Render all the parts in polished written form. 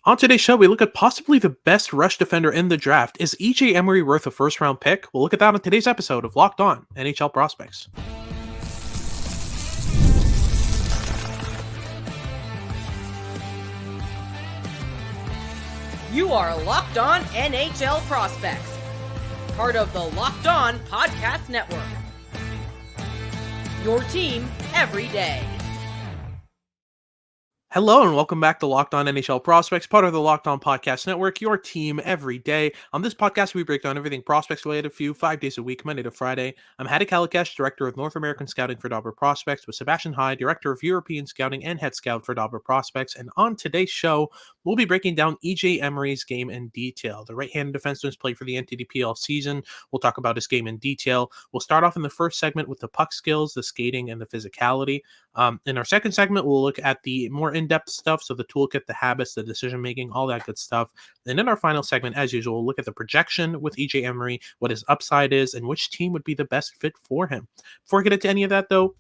On today's show, we look at possibly the best rush defender in the draft. Is EJ Emery worth a first round pick? We'll look at that on today's episode of Locked On NHL Prospects. You are Locked On NHL Prospects, part of the Locked On Podcast Network. Your team every day. Hello and welcome back to Locked On NHL Prospects, part of the Locked On Podcast Network, your team every day. On this podcast, we break down everything prospects related for you 5 days a week, Monday to Friday. I'm Hadi Kalikesh, Director of North American Scouting for Dobber Prospects, with Sebastian High, Director of European Scouting and Head Scout for Dobber Prospects. And on today's show, we'll be breaking down EJ Emery's game in detail. The right-handed defenseman's played for the NTDP all season. We'll talk about his game in detail. We'll start off in the first segment with the puck skills, the skating, and the physicality. In our second segment, we'll look at the more in-depth stuff, so the toolkit, the habits, the decision-making, all that good stuff. And in our final segment, as usual, we'll look at the projection with EJ Emery, what his upside is, and which team would be the best fit for him. Before we get into any of that, though,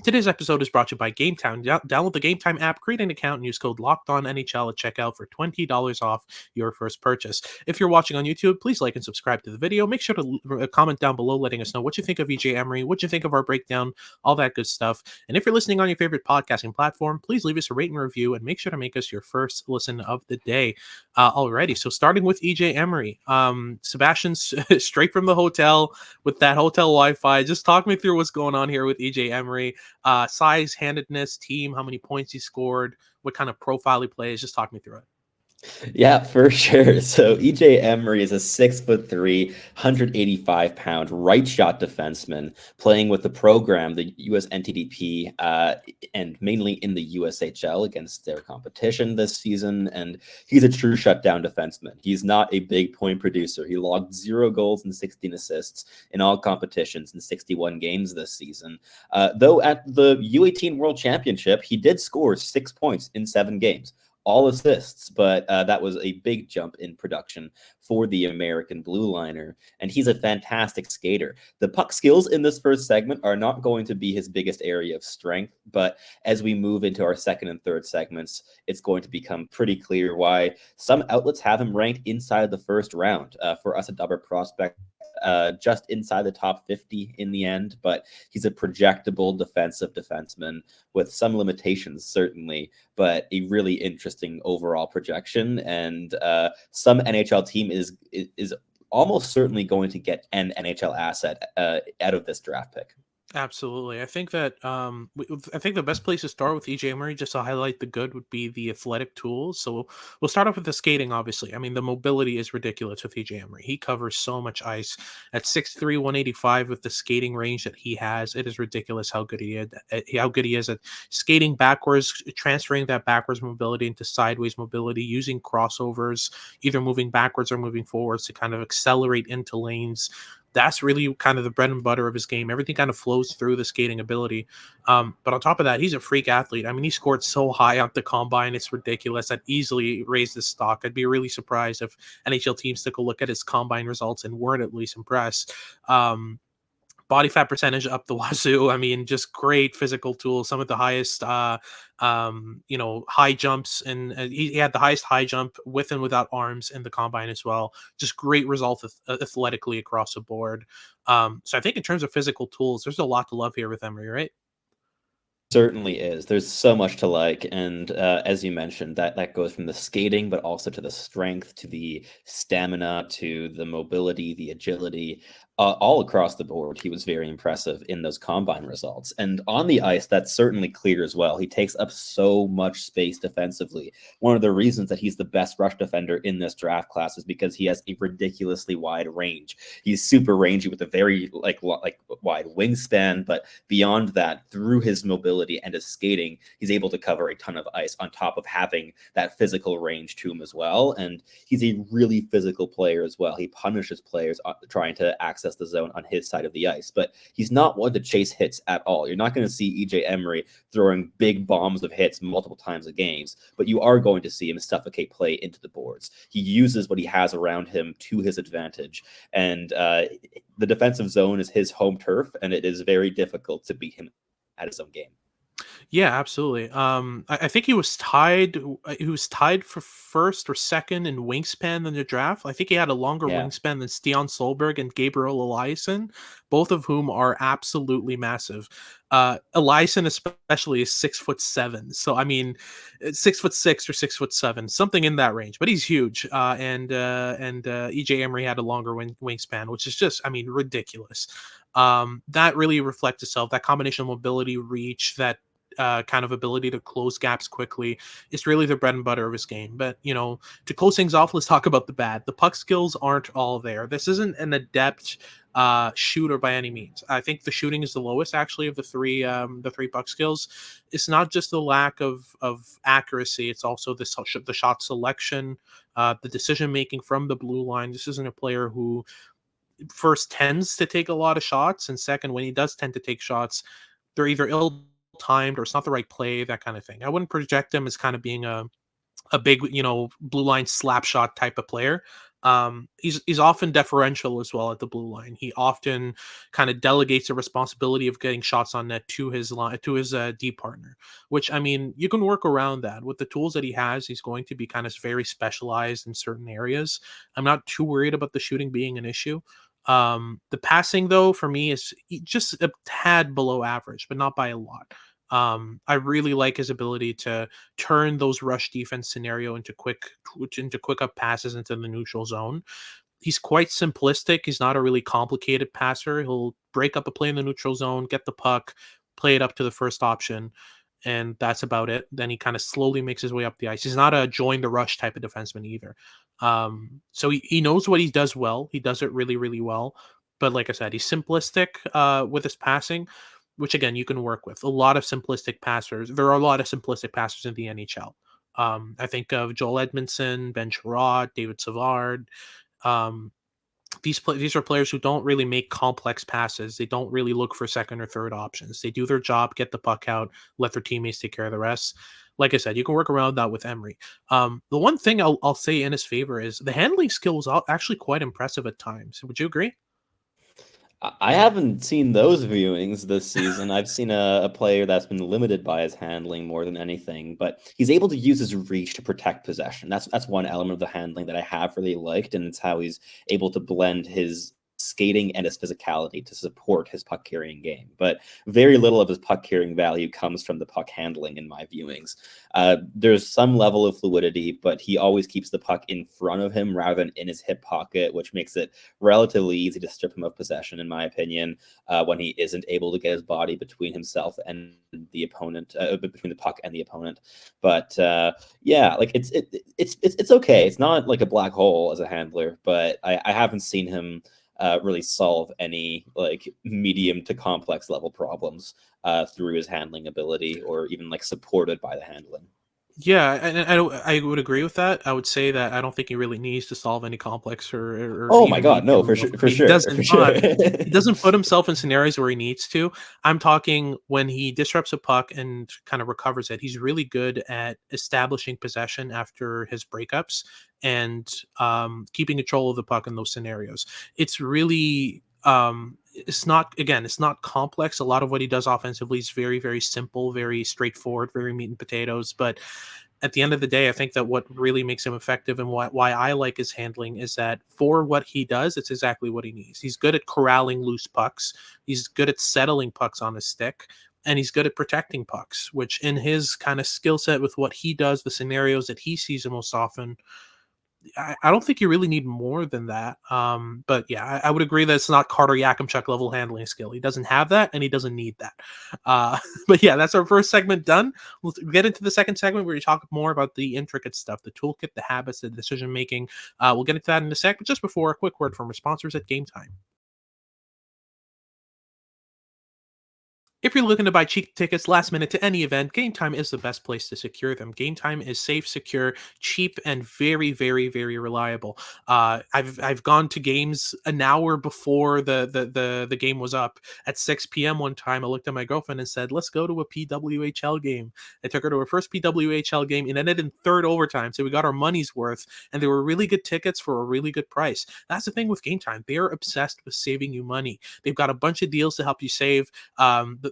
today's episode is brought to you by GameTime. Download the GameTime app, create an account, and use code LOCKEDONNHL at checkout for $20 off your first purchase. If you're watching on YouTube, please like and subscribe to the video. Make sure to comment down below letting us know what you think of EJ Emery, what you think of our breakdown, all that good stuff. And if you're listening on your favorite podcasting platform, please leave us a rate and review and make sure to make us your first listen of the day. Alrighty, so starting with EJ Emery, Sebastian's straight from the hotel with that hotel Wi-Fi. Just talk me through what's going on here with EJ Emery. Size, handedness, team, how many points he scored, what kind of profile he plays. Just talk me through it. Yeah, for sure. So EJ Emery is a 6'3", 185-pound right shot defenseman playing with the program, the US NTDP, and mainly in the USHL against their competition this season. And he's a true shutdown defenseman. He's not a big point producer. He logged 0 goals and 16 assists in all competitions in 61 games this season. Though at the U18 World Championship, he did score 6 points in 7 games. All assists, but that was a big jump in production for the American blue liner, and he's a fantastic skater. The puck skills in this first segment are not going to be his biggest area of strength, but as we move into our second and third segments, it's going to become pretty clear why some outlets have him ranked inside the first round. For us at Dobber Prospect, just inside the top 50 in the end, but he's a projectable defensive defenseman with some limitations, certainly, but a really interesting overall projection. And some NHL team is almost certainly going to get an NHL asset out of this draft pick. Absolutely. I think that I think the best place to start with EJ Emery, just to highlight the good, would be the athletic tools. So we'll start off with the skating, obviously. I mean, the mobility is ridiculous with EJ Emery. He covers so much ice. At 6'3", 185 with the skating range that he has, it is ridiculous how good he is at skating backwards, transferring that backwards mobility into sideways mobility, using crossovers, either moving backwards or moving forwards to kind of accelerate into lanes. That's really kind of the bread and butter of his game. Everything kind of flows through the skating ability. But on top of that, he's a freak athlete. I mean, he scored so high on the combine. It's ridiculous. That easily raised his stock. I'd be really surprised if NHL teams took a look at his combine results and weren't at least impressed. Body fat percentage up the wazoo. I mean, just great physical tools. Some of the highest, high jumps, and he had the highest high jump with and without arms in the combine as well. Just great results athletically across the board. So I think in terms of physical tools, there's a lot to love here with Emery, right? Certainly is. There's so much to like, and as you mentioned, that goes from the skating, but also to the strength, to the stamina, to the mobility, the agility, all across the board. He was very impressive in those combine results, and on the ice, that's certainly clear as well. He takes up so much space defensively. One of the reasons that he's the best rush defender in this draft class is because he has a ridiculously wide range. He's super rangy with a very like wide wingspan, but beyond that, through his mobility and his skating, he's able to cover a ton of ice on top of having that physical range to him as well. And he's a really physical player as well. He punishes players trying to access the zone on his side of the ice, but he's not one to chase hits at all. You're not going to see EJ Emery throwing big bombs of hits multiple times a game, but you are going to see him suffocate play into the boards. He uses what he has around him to his advantage, and the defensive zone is his home turf, and it is very difficult to beat him at his own game. Yeah, absolutely. I think he was tied. He was tied for first or second in wingspan in the draft. I think he had a longer Yeah. wingspan than Stian Solberg and Gabriel Eliasson, both of whom are absolutely massive. Eliasson especially is 6'7", so I mean, 6'6" or 6'7", something in that range. But he's huge. And EJ Emery had a longer wingspan, which is just, I mean, ridiculous. That really reflects itself. That combination of mobility, reach, that kind of ability to close gaps quickly is really the bread and butter of his game. But, to close things off, let's talk about the bad. The puck skills aren't all there. This isn't an adept shooter by any means. I think the shooting is the lowest actually of the three puck skills. It's not just the lack of accuracy; it's also the shot selection, the decision making from the blue line. This isn't a player who first tends to take a lot of shots, and second, when he does tend to take shots, they're either ill timed or it's not the right play, that kind of thing. I wouldn't project him as kind of being a big, blue line slap shot type of player. He's often deferential as well at the blue line. He often kind of delegates the responsibility of getting shots on net to his line, to his D partner. Which, I mean, you can work around that with the tools that he has. He's going to be kind of very specialized in certain areas. I'm not too worried about the shooting being an issue. The passing, though, for me is just a tad below average, but not by a lot. I really like his ability to turn those rush defense scenario into quick up passes into the neutral zone. He's quite simplistic. He's not a really complicated passer. He'll break up a play in the neutral zone, get the puck, play it up to the first option, and that's about it. Then he kind of slowly makes his way up the ice. He's not a join the rush type of defenseman either. So he knows what he does well. He does it really, really well. But like I said, he's simplistic with his passing, which again you can work with. A lot of simplistic passers. There are a lot of simplistic passers in the NHL. I think of Joel Edmondson, Ben Sherrod, David Savard. Um, these are players who don't really make complex passes. They don't really look for second or third options. They do their job, get the puck out, let their teammates take care of the rest. Like I said, you can work around that with Emery. The one thing I'll say in his favor is the handling skill was actually quite impressive at times. Would you agree? I haven't seen those viewings this season. I've seen a player that's been limited by his handling more than anything, but he's able to use his reach to protect possession. That's one element of the handling that I have really liked, and it's how he's able to blend his skating and his physicality to support his puck carrying game. But very little of his puck carrying value comes from the puck handling in my viewings. There's some level of fluidity, but he always keeps the puck in front of him rather than in his hip pocket, which makes it relatively easy to strip him of possession, in my opinion, when he isn't able to get his body between himself and the opponent, between the puck and the opponent. But yeah, like it's okay. It's not like a black hole as a handler, but I haven't seen him really solve any like medium to complex level problems through his handling ability, or even like supported by the handling. Yeah, and I would agree with that. I would say that I don't think he really needs to solve any complex or Oh my even god, no, medium for level. sure, I for mean, he sure, for doesn't sure. he doesn't put himself in scenarios where he needs to. I'm talking when he disrupts a puck and kind of recovers it. He's really good at establishing possession after his breakups and keeping control of the puck in those scenarios. It's really it's not complex. A lot of what he does offensively is very, very simple, very straightforward, very meat and potatoes. But at the end of the day, I think that what really makes him effective and why I like his handling is that for what he does, it's exactly what he needs. He's good at corralling loose pucks. He's good at settling pucks on his stick. And he's good at protecting pucks, which in his kind of skill set with what he does, the scenarios that he sees the most often, I don't think you really need more than that. But yeah, I would agree that it's not Carter Yakimchuk level handling skill. He doesn't have that, and he doesn't need that. But yeah, that's our first segment done. We'll get into the second segment where we talk more about the intricate stuff, the toolkit, the habits, the decision making. We'll get into that in a sec. But just before, a quick word from our sponsors at Game Time. If you're looking to buy cheap tickets last minute to any event, Game Time is the best place to secure them. Game Time is safe, secure, cheap, and very, very, very reliable. I've gone to games an hour before the game was up at 6 p.m. one time. I looked at my girlfriend and said, "Let's go to a PWHL game." I took her to her first PWHL game and ended in third overtime, so we got our money's worth. And they were really good tickets for a really good price. That's the thing with Game Time; they are obsessed with saving you money. They've got a bunch of deals to help you save.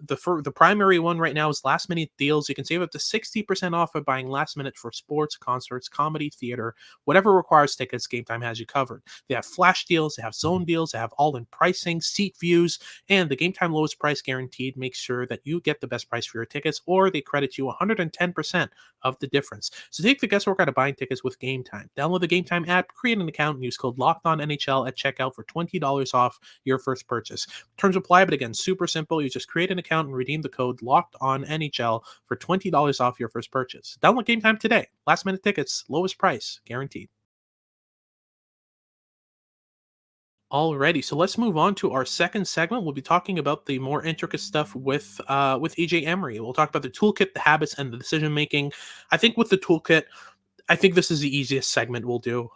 the primary one right now is last minute deals. You can save up to 60% off by buying last minute for sports, concerts, comedy, theater, whatever requires tickets. Game Time has you covered. They have flash deals, they have zone deals, they have all in pricing, seat views, and the Game Time lowest price guaranteed makes sure that you get the best price for your tickets, or they credit you 110% of the difference. So take the guesswork out of buying tickets with Game Time. Download the Game Time app, create an account, and use code LOCKEDONNHL at checkout for $20 off your first purchase. Terms apply, but again, super simple. You just create an account and redeem the code LOCKEDONNHL for $20 off your first purchase. Download Game Time today. Last minute tickets, lowest price, guaranteed. Alrighty, so let's move on to our second segment. We'll be talking about the more intricate stuff with EJ Emery. We'll talk about the toolkit, the habits, and the decision making. I think with the toolkit, I think this is the easiest segment we'll do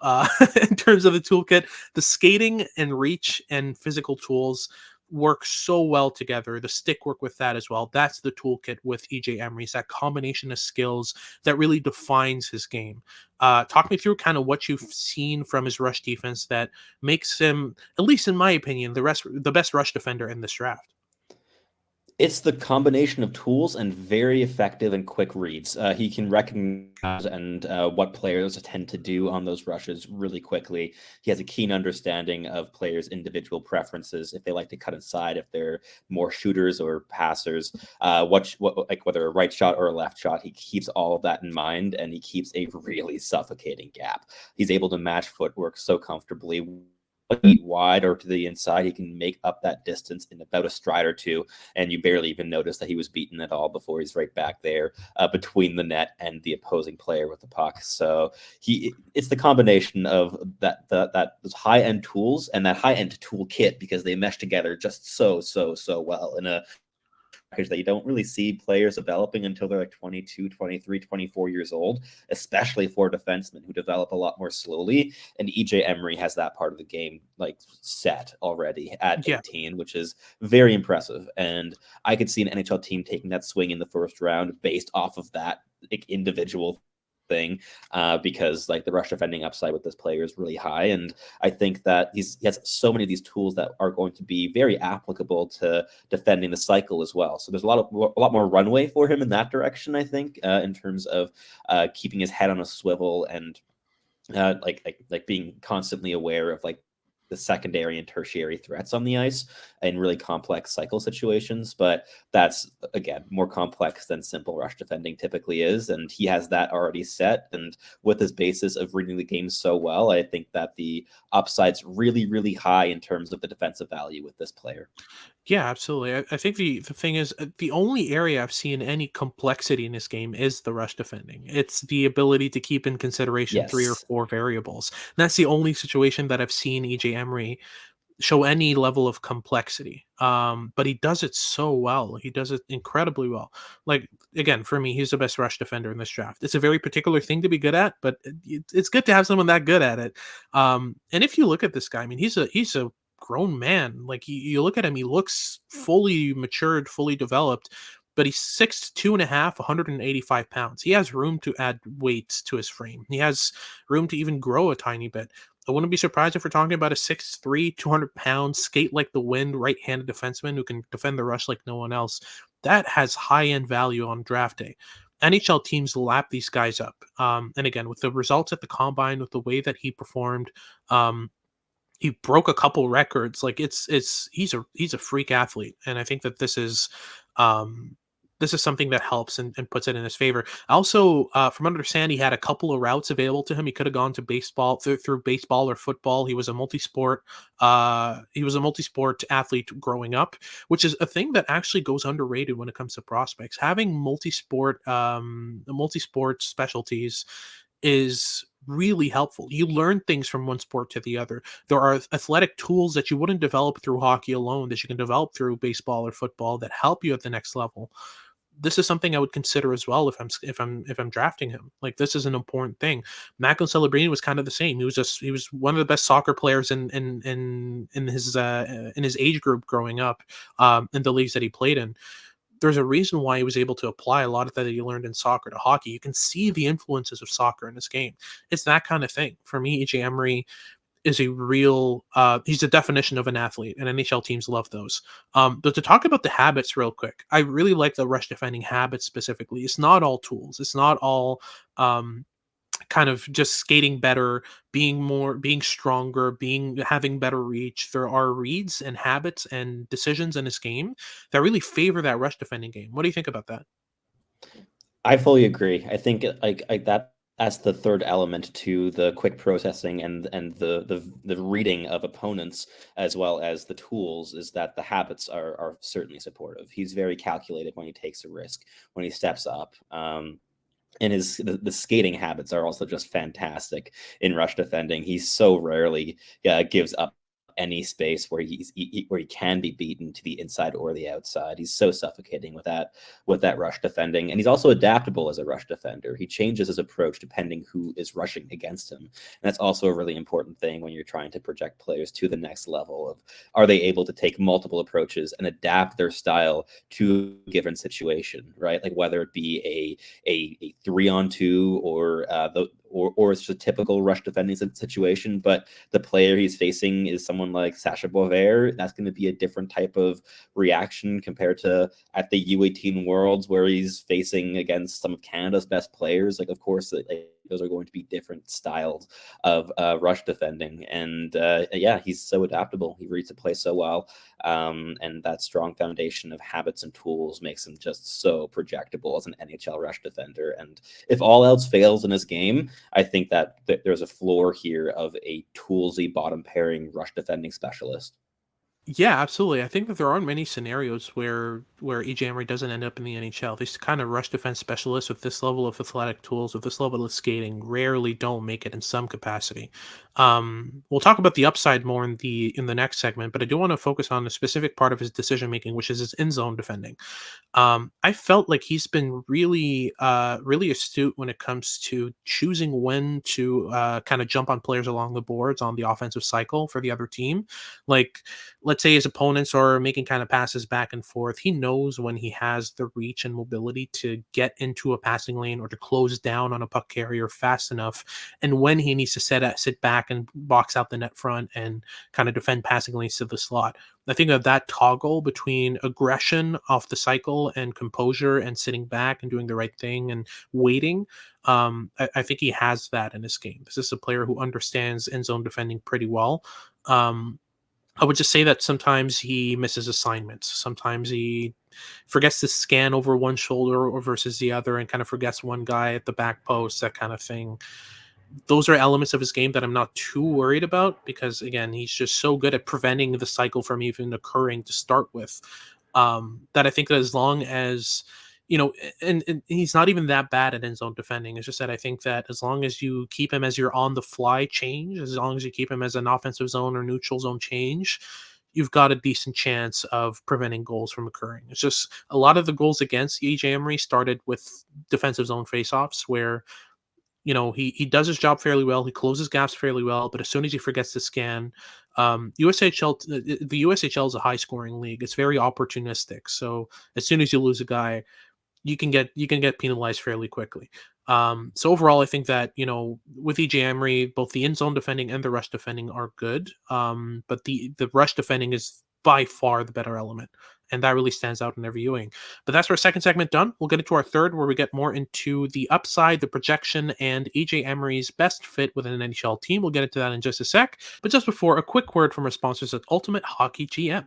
in terms of the toolkit. The skating and reach and physical tools work so well together. The stick work with that as well. That's the toolkit with EJ Emery. It's that combination of skills that really defines his game. Talk me through kind of what you've seen from his rush defense that makes him, at least in my opinion, the best rush defender in this draft. It's the combination of tools and very effective and quick reads. He can recognize and what players tend to do on those rushes really quickly. He has a keen understanding of players' individual preferences, if they like to cut inside, if they're more shooters or passers, like whether a right shot or a left shot. He keeps all of that in mind, and he keeps a really suffocating gap. He's able to match footwork so comfortably. Wide or to the inside, he can make up that distance in about a stride or two, and you barely even notice that he was beaten at all before he's right back there between the net and the opposing player with the puck. So it's the combination of those high end tools and that high end tool kit, because they mesh together just so well in a package that you don't really see players developing until they're like 22, 23, 24 years old, especially for defensemen who develop a lot more slowly. And EJ Emery has that part of the game like set already at 18, which is very impressive. And I could see an NHL team taking that swing in the first round based off of that individual thing, because like the rush defending upside with this player is really high, and I think that he has so many of these tools that are going to be very applicable to defending the cycle as well. So there's a lot more runway for him in that direction, I think, in terms of keeping his head on a swivel and like being constantly aware of like the secondary and tertiary threats on the ice in really complex cycle situations. But that's, again, more complex than simple rush defending typically is. And he has that already set. And with his basis of reading the game so well, I think that the upside's really, really high in terms of the defensive value with this player. Yeah, absolutely. I think the thing is, the only area I've seen any complexity in this game is the rush defending. It's the ability to keep in consideration 3 or Yes. 4 variables. And that's the only situation that I've seen EJ Emery show any level of complexity. But he does it so well. He does it incredibly well. Like, again, for me, he's the best rush defender in this draft. It's a very particular thing to be good at, but it's good to have someone that good at it. And if you look at this guy, I mean, he's a grown man. Like, you look at him, he looks fully matured, fully developed, but he's 6'2.5", 185 pounds. He has room to add weight to his frame. He has room to even grow a tiny bit. I wouldn't be surprised if we're talking about a 6'3", 200-pound, skate like the wind, right-handed defenseman who can defend the rush like no one else. That has high-end value on draft day. NHL teams lap these guys up. And again, with the results at the combine, with the way that he performed, he broke a couple records. Like he's a freak athlete, and I think that this is something that helps and puts it in his favor. Also, from what I understand, he had a couple of routes available to him. He could have gone to baseball through baseball or football. He was a multi-sport. He was a multi-sport athlete growing up, which is a thing that actually goes underrated when it comes to prospects. Having multi-sport specialties is really helpful. You learn things from one sport to the other. There are athletic tools that you wouldn't develop through hockey alone that you can develop through baseball or football that help you at the next level. This is something I would consider as well if I'm drafting him. Like, this is an important thing. Macklin Celebrini was kind of the same. He was one of the best soccer players in his age group growing up, in the leagues that he played in. There's a reason why he was able to apply a lot of that he learned in soccer to hockey. You can see the influences of soccer in this game. It's that kind of thing. For me, EJ Emery, is a real he's the definition of an athlete, and NHL teams love those. But to talk about the habits real quick, I really like the rush defending habits specifically. It's not all tools. It's not all kind of just skating better, being stronger, having better reach. There are reads and habits and decisions in this game that really favor that rush defending game. What do you think about that? I fully agree. I think like that as the third element to the quick processing and the reading of opponents as well as the tools is that the habits are certainly supportive. He's very calculated when he takes a risk, when he steps up. And the skating habits are also just fantastic in rush defending. He so rarely gives up any space where where he can be beaten to the inside or the outside. He's so suffocating with that rush defending, and he's also adaptable as a rush defender. He changes his approach depending who is rushing against him, and that's also a really important thing when you're trying to project players to the next level of, are they able to take multiple approaches and adapt their style to a given situation, right? Like whether it be a 3-on-2 or it's just a typical rush defending situation, but the player he's facing is someone like Sacha Boisvert. That's going to be a different type of reaction compared to at the U18 Worlds where he's facing against some of Canada's best players. Like, of course, those are going to be different styles of rush defending. And yeah, he's so adaptable. He reads the play so well. And that strong foundation of habits and tools makes him just so projectable as an NHL rush defender. And if all else fails in his game, I think that there's a floor here of a toolsy bottom pairing rush defending specialist. Yeah, absolutely. I think that there aren't many scenarios where EJ Emery doesn't end up in the NHL. These kind of rush defense specialists with this level of athletic tools, with this level of skating, rarely don't make it in some capacity. We'll talk about the upside more in the next segment, but I do want to focus on a specific part of his decision making, which is his in zone defending. I felt like he's been really astute when it comes to choosing when to kind of jump on players along the boards on the offensive cycle for the other team. Like, let's say his opponents are making kind of passes back and forth. He knows when he has the reach and mobility to get into a passing lane or to close down on a puck carrier fast enough, and when he needs to sit back and box out the net front and kind of defend passing lanes to the slot. I think that toggle between aggression off the cycle and composure and sitting back and doing the right thing and waiting, I think he has that in his game. This is a player who understands end zone defending pretty well. I would just say that sometimes he misses assignments. Sometimes he forgets to scan over one shoulder or versus the other and kind of forgets one guy at the back post, that kind of thing. Those are elements of his game that I'm not too worried about because, again, he's just so good at preventing the cycle from even occurring to start with. That I think that as long as, and he's not even that bad at end zone defending. It's just that I think that as long as you keep him as your on the fly change, as long as you keep him as an offensive zone or neutral zone change, you've got a decent chance of preventing goals from occurring. It's just a lot of the goals against EJ Emery started with defensive zone faceoffs where he does his job fairly well. He closes gaps fairly well, but as soon as he forgets to scan, USHL, the USHL is a high scoring league. It's very opportunistic. So as soon as you lose a guy, you can get penalized fairly quickly. So overall, I think that with EJ Emery, both the in zone defending and the rush defending are good. But the rush defending is by far the better element, and that really stands out in their viewing. But that's our second segment done. We'll get into our third, where we get more into the upside, the projection, and EJ Emery's best fit within an NHL team. We'll get into that in just a sec. But just before, a quick word from our sponsors at Ultimate Hockey GM.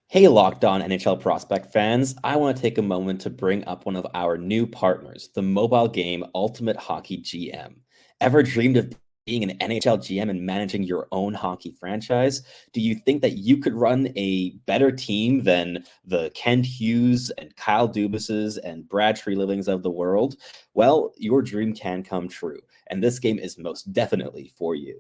Hey, Locked On NHL Prospect fans. I want to take a moment to bring up one of our new partners, the mobile game Ultimate Hockey GM. Ever dreamed of being an NHL GM and managing your own hockey franchise? Do you think that you could run a better team than the Kent Hughes and Kyle Dubises and Brad Trelivings of the world? Well, your dream can come true, and this game is most definitely for you.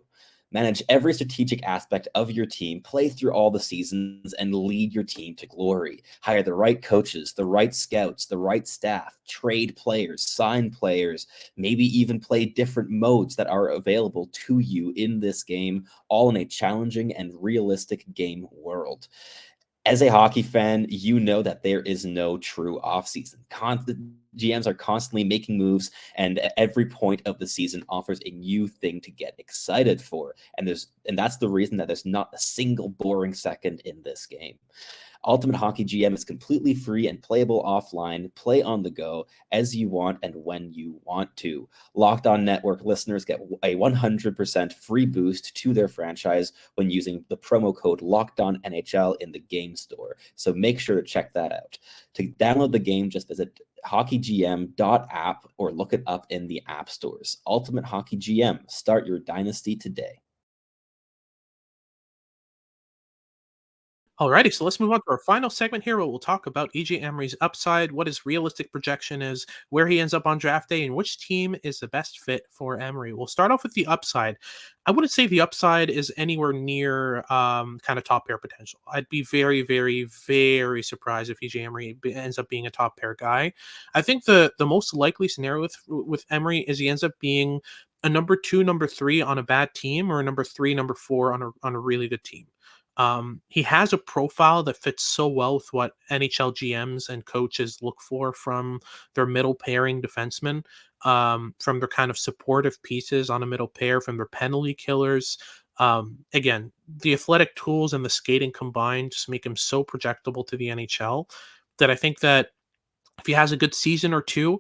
Manage every strategic aspect of your team, play through all the seasons, and lead your team to glory. Hire the right coaches, the right scouts, the right staff, trade players, sign players, maybe even play different modes that are available to you in this game, all in a challenging and realistic game world. As a hockey fan, you know that there is no true offseason. The GMs are constantly making moves, and every point of the season offers a new thing to get excited for. And that's the reason that there's not a single boring second in this game. Ultimate Hockey GM is completely free and playable offline. Play on the go as you want and when you want to. Locked On Network listeners get a 100% free boost to their franchise when using the promo code LOCKEDONNHL in the game store. So make sure to check that out. To download the game, just visit hockeygm.app or look it up in the app stores. Ultimate Hockey GM. Start your dynasty today. Alrighty, so let's move on to our final segment here where we'll talk about EJ Emery's upside, what his realistic projection is, where he ends up on draft day, and which team is the best fit for Emery. We'll start off with the upside. I wouldn't say the upside is anywhere near kind of top pair potential. I'd be very, very, very surprised if EJ Emery ends up being a top pair guy. I think the most likely scenario with Emery is he ends up being a number 2, number 3 on a bad team, or a number 3, number 4 on a really good team. He has a profile that fits so well with what NHL GMs and coaches look for from their middle pairing defensemen, from their kind of supportive pieces on a middle pair, from their penalty killers. Again, the athletic tools and the skating combined just make him so projectable to the NHL that I think that if he has a good season or two,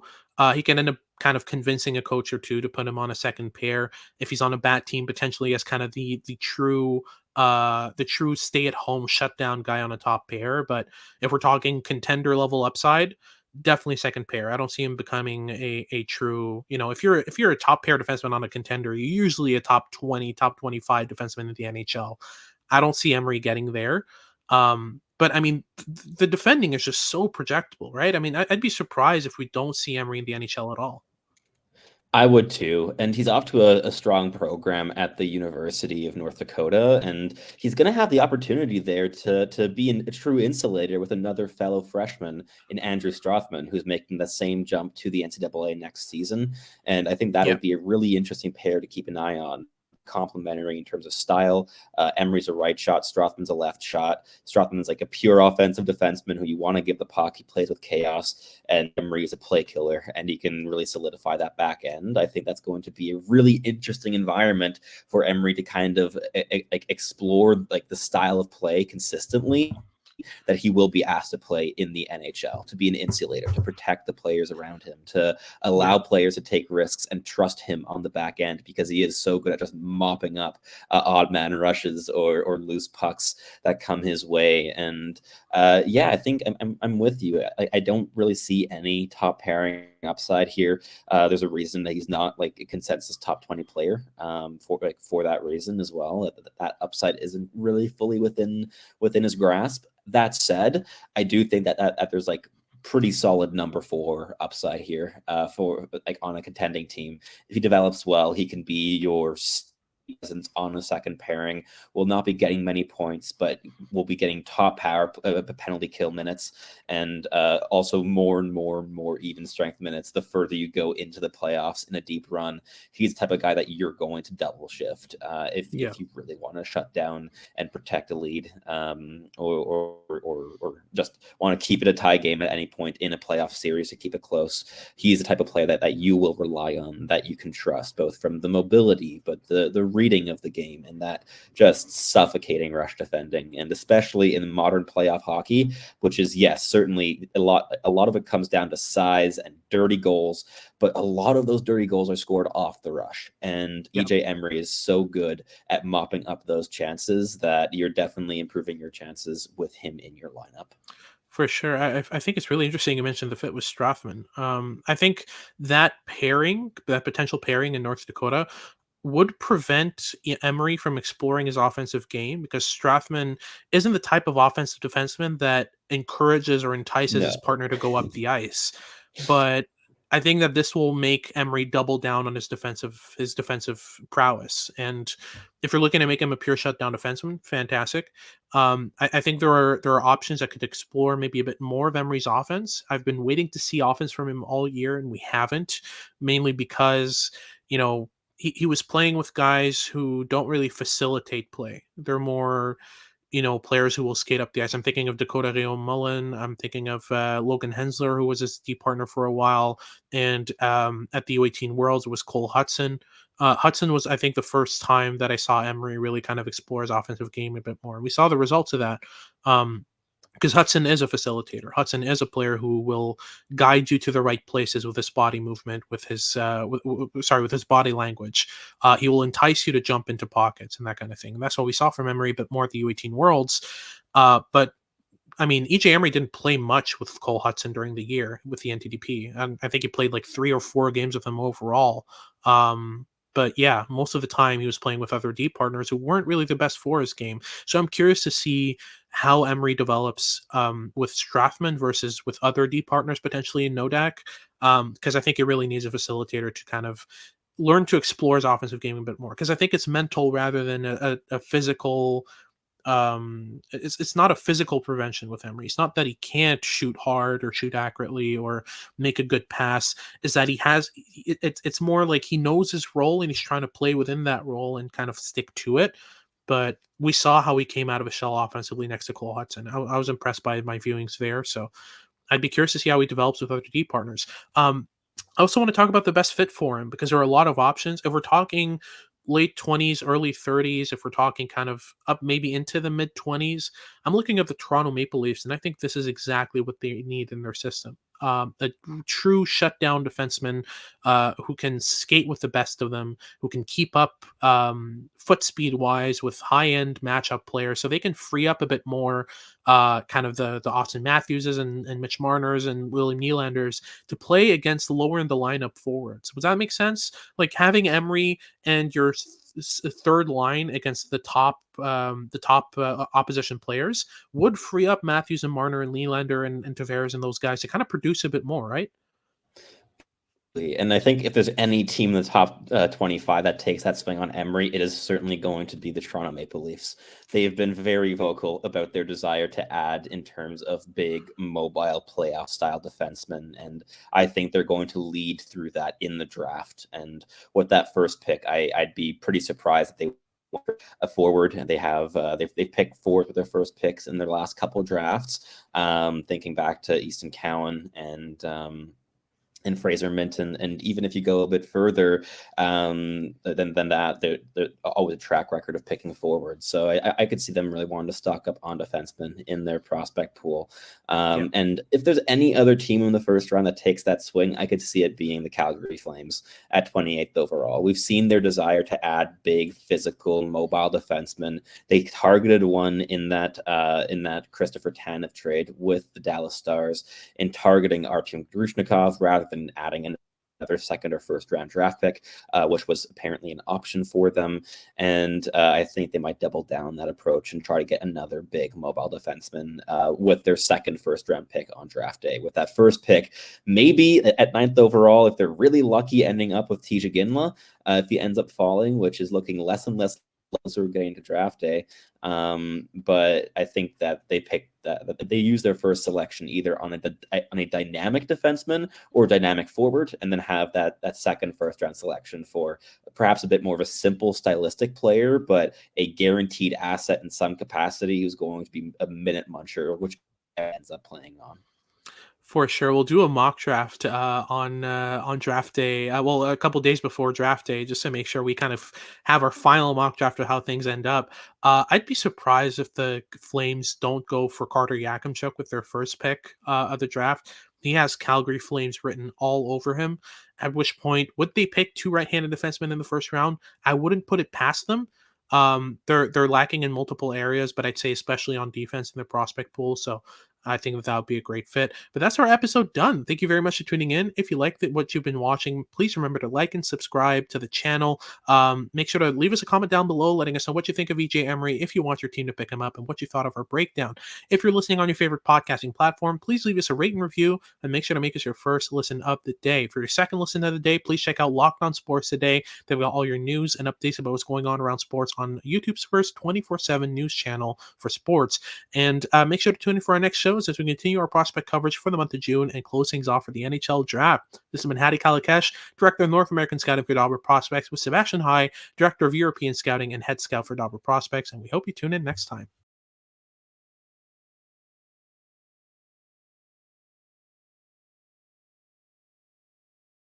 he can end up kind of convincing a coach or two to put him on a second pair. If he's on a bad team, potentially as kind of the true stay at home shutdown guy on a top pair. But if we're talking contender level upside, definitely second pair. I don't see him becoming a true, if you're a top pair defenseman on a contender, you're usually a top 20, top 25 defenseman in the NHL. I don't see Emery getting there. But I mean, the defending is just so projectable, right? I mean, I'd be surprised if we don't see Emery in the NHL at all. I would too. And he's off to a strong program at the University of North Dakota. And he's going to have the opportunity there to be a true insulator with another fellow freshman in Andrew Strothman, who's making the same jump to the NCAA next season. And I think that'll be a really interesting pair to keep an eye on. Complementary in terms of style. Emery's a right shot, Strothman's a left shot. Strothman's like a pure offensive defenseman who you want to give the puck. He plays with chaos, and Emery is a play killer, and he can really solidify that back end. I think that's going to be a really interesting environment for Emery to kind of explore like the style of play consistently that he will be asked to play in the NHL, to be an insulator, to protect the players around him, to allow players to take risks and trust him on the back end, because he is so good at just mopping up odd man rushes or loose pucks that come his way. And I think I'm with you. I don't really see any top pairing upside here. There's a reason that he's not like a consensus top 20 player for that reason as well. That upside isn't really fully within his grasp. That said, I do think that there's like pretty solid number 4 upside here for like on a contending team. If he develops well, he can be your presence on a second pairing. Will not be getting many points, but will be getting top power penalty kill minutes, and also more and more even strength minutes the further you go into the playoffs in a deep run. He's the type of guy that you're going to double shift if you really want to shut down and protect a lead, or just want to keep it a tie game at any point in a playoff series to keep it close. He's the type of player that you will rely on, that you can trust, both from the mobility, but the reading of the game, and that just suffocating rush defending. And especially in modern playoff hockey, which is, yes, certainly a lot of it comes down to size and dirty goals, but a lot of those dirty goals are scored off the rush. And EJ Emery is so good at mopping up those chances that you're definitely improving your chances with him in your lineup. For sure. I think it's really interesting you mentioned the fit with Strothman. I think that potential pairing in North Dakota would prevent Emery from exploring his offensive game, because Strothman isn't the type of offensive defenseman that encourages or entices his partner to go up the ice. But I think that this will make Emery double down on his defensive prowess. And if you're looking to make him a pure shutdown defenseman, fantastic. I think there are options that could explore maybe a bit more of Emery's offense. I've been waiting to see offense from him all year, and we haven't, mainly because, he was playing with guys who don't really facilitate play. They're more players who will skate up the ice. I'm thinking of Dakota Rio Mullen. I'm thinking of Logan Hensler, who was his D partner for a while. And at the U18 Worlds, it was Cole Hudson. Hudson was, I think, the first time that I saw Emery really kind of explore his offensive game a bit more. And we saw the results of that. Because Hudson is a facilitator. Hudson is a player who will guide you to the right places with his body movement, with his with his body language. He will entice you to jump into pockets and that kind of thing. And that's what we saw from Emery, but more at the U18 Worlds. But I mean, EJ Emery didn't play much with Cole Hudson during the year with the NTDP. And I think he played like 3 or 4 games with him overall. But yeah, most of the time he was playing with other D partners who weren't really the best for his game. So I'm curious to see how Emery develops with Strathman versus with other D partners potentially in Nodak, because I think he really needs a facilitator to kind of learn to explore his offensive game a bit more. Because I think it's mental rather than a physical. It's not a physical prevention with Emery. It's not that he can't shoot hard or shoot accurately or make a good pass. Is that he has it's more like he knows his role and he's trying to play within that role and kind of stick to it. But we saw how he came out of his shell offensively next to Cole Hudson. I was impressed by my viewings there. So I'd be curious to see how he develops with other D partners. I also want to talk about the best fit for him because there are a lot of options. If we're talking late 20s, early 30s, if we're talking kind of up maybe into the mid 20s, I'm looking at the Toronto Maple Leafs, and I think this is exactly what they need in their system. A true shutdown defenseman who can skate with the best of them, who can keep up foot speed wise with high end matchup players, so they can free up a bit more kind of the Austin Matthewses and Mitch Marners and William Nylanders to play against the lower in the lineup forwards. Does that make sense? Like having Emery and your third line against the top opposition players would free up Matthews and Marner and Nylander and Tavares and those guys to kind of produce a bit more, right? And I think if there's any team in the top 25 that takes that swing on Emery, it is certainly going to be the Toronto Maple Leafs. They have been very vocal about their desire to add in terms of big, mobile, playoff-style defensemen, and I think they're going to lead through that in the draft. And with that first pick, I'd be pretty surprised if they a forward. They have they've picked 4 with their first picks in their last couple drafts. Thinking back to Easton Cowan and Fraser Minton, and even if you go a bit further than that, they're always a track record of picking forward. So I could see them really wanting to stock up on defensemen in their prospect pool. And if there's any other team in the first round that takes that swing, I could see it being the Calgary Flames at 28th overall. We've seen their desire to add big, physical, mobile defensemen. They targeted one in that Christopher Tanev trade with the Dallas Stars in targeting Artyom Grushnikov rather than adding another second or first round draft pick, which was apparently an option for them. And I think they might double down that approach and try to get another big mobile defenseman with their second first round pick on draft day. With that first pick, maybe at 9th overall, if they're really lucky, ending up with Tisha Ginla, if he ends up falling, which is looking less and less closer getting to draft day. But I think that they picked that they use their first selection either on a dynamic defenseman or dynamic forward, and then have that second first round selection for perhaps a bit more of a simple stylistic player, but a guaranteed asset in some capacity who's going to be a minute muncher, which ends up playing on. For sure. We'll do a mock draft on draft day. Well, a couple days before draft day, just to make sure we kind of have our final mock draft of how things end up. I'd be surprised if the Flames don't go for Carter Yakimchuk with their first pick of the draft. He has Calgary Flames written all over him, at which point, would they pick 2 right-handed defensemen in the first round? I wouldn't put it past them. They're lacking in multiple areas, but I'd say especially on defense in their prospect pool. So I think that would be a great fit. But that's our episode done. Thank you very much for tuning in. If you liked what you've been watching, please remember to like and subscribe to the channel. Make sure to leave us a comment down below letting us know what you think of EJ Emery, if you want your team to pick him up, and what you thought of our breakdown. If you're listening on your favorite podcasting platform, please leave us a rate and review, and make sure to make us your first listen of the day. For your second listen of the day, please check out Locked On Sports Today. They've got all your news and updates about what's going on around sports on YouTube's first 24/7 news channel for sports. And make sure to tune in for our next shows as we continue our prospect coverage for the month of June and close things off for the NHL draft. This has been Hadi Kalikesh, Director of North American Scouting for Dobber Prospects, with Sebastian High, Director of European Scouting and Head Scout for Dobber Prospects, and we hope you tune in next time.